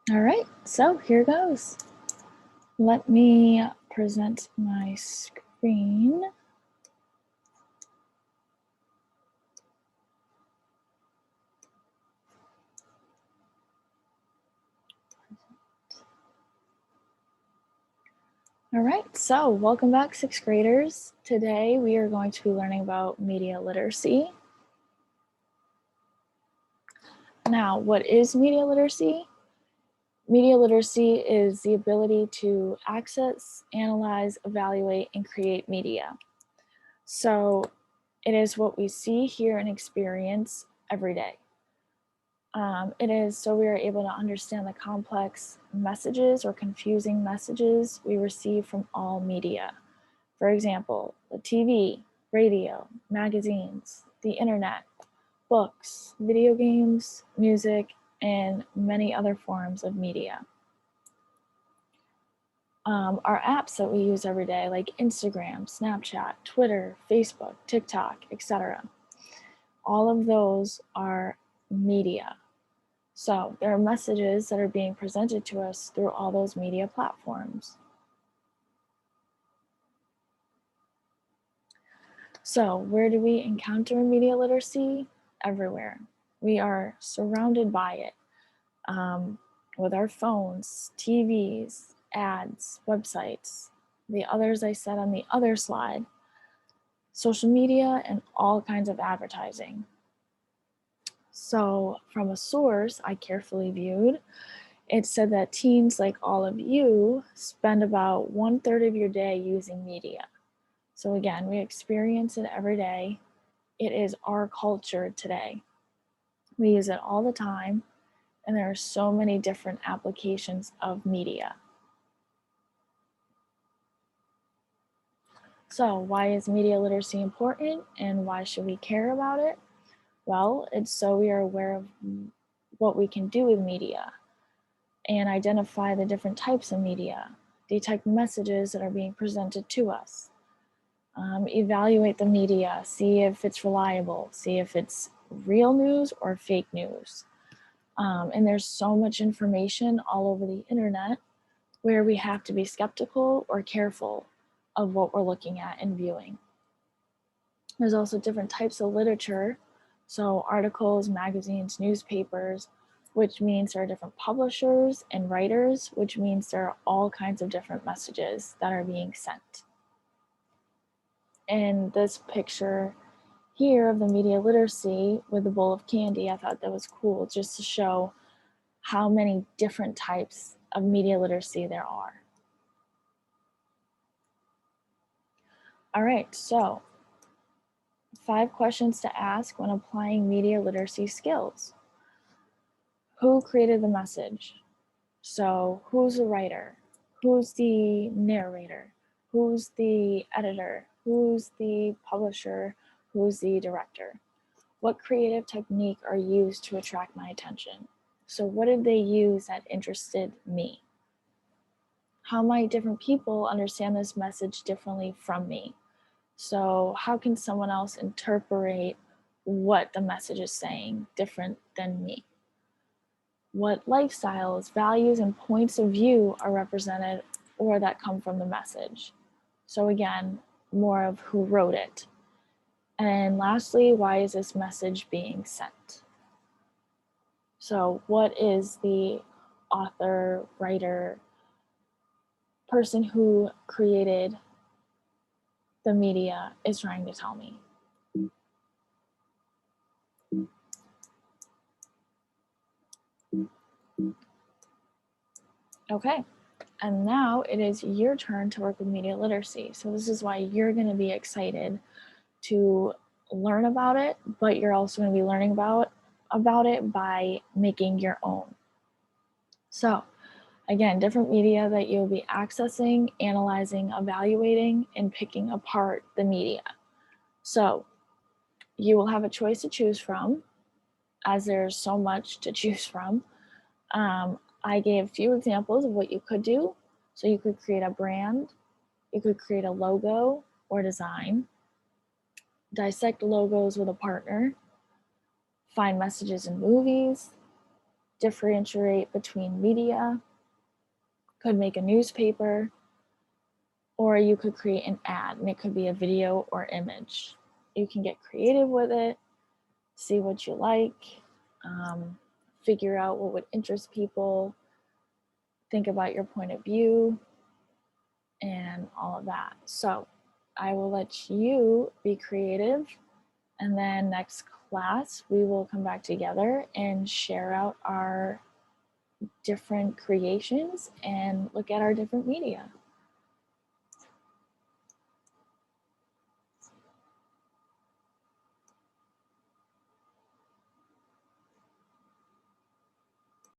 All right, so here goes. Let me present my screen. All right, so welcome back, sixth graders. Today we are going to be learning about media literacy. Now, what is media literacy? Media literacy is the ability to access, analyze, evaluate, and create media. So it is what we see, hear, and experience every day. It is so we are able to understand the complex messages or confusing messages we receive from all media. For example, the TV, radio, magazines, the internet, books, video games, music, and many other forms of media. Our apps that we use every day, like Instagram, Snapchat, Twitter, Facebook, TikTok, etc. All of those are media. So there are messages that are being presented to us through all those media platforms. So where do we encounter media literacy? Everywhere. We are surrounded by it with our phones, TVs, ads, websites, the others I said on the other slide, social media, and all kinds of advertising. So from a source I carefully viewed, it said that teens like all of you spend about 1/3 of your day using media. So again, we experience it every day. It is our culture today. We use it all the time, and there are so many different applications of media. So why is media literacy important and why should we care about it? Well, it's so we are aware of what we can do with media and identify the different types of media, detect messages that are being presented to us, evaluate the media, see if it's reliable, see if it's real news or fake news. And there's so much information all over the internet where we have to be skeptical or careful of what we're looking at and viewing. There's also different types of literature, so articles, magazines, newspapers, which means there are different publishers, and writers, which means there are all kinds of different messages that are being sent. In this picture here of the media literacy with a bowl of candy, I thought that was cool just to show how many different types of media literacy there are. All right, so 5 questions to ask when applying media literacy skills. Who created the message? So who's the writer? Who's the narrator? Who's the editor? Who's the publisher? Who's the director? What creative technique are used to attract my attention? So what did they use that interested me? How might different people understand this message differently from me? So how can someone else interpret what the message is saying different than me? What lifestyles, values, and points of view are represented or that come from the message? So again, more of who wrote it. And lastly, why is this message being sent? So what is the author, writer, person who created the media is trying to tell me? Okay, and now it is your turn to work with media literacy. So this is why you're going to be excited to learn about it, but you're also going to be learning about it by making your own. So again, different media that you'll be accessing, analyzing, evaluating, and picking apart the media. So you will have a choice to choose from, as there's so much to choose from. I gave a few examples of what you could do. So you could create a brand, you could create a logo or design, dissect logos with a partner, find messages in movies, differentiate between media, could make a newspaper, or you could create an ad, and it could be a video or image. You can get creative with it, see what you like, figure out what would interest people, think about your point of view, and all of that. So I will let you be creative, and then next class we will come back together and share out our different creations and look at our different media.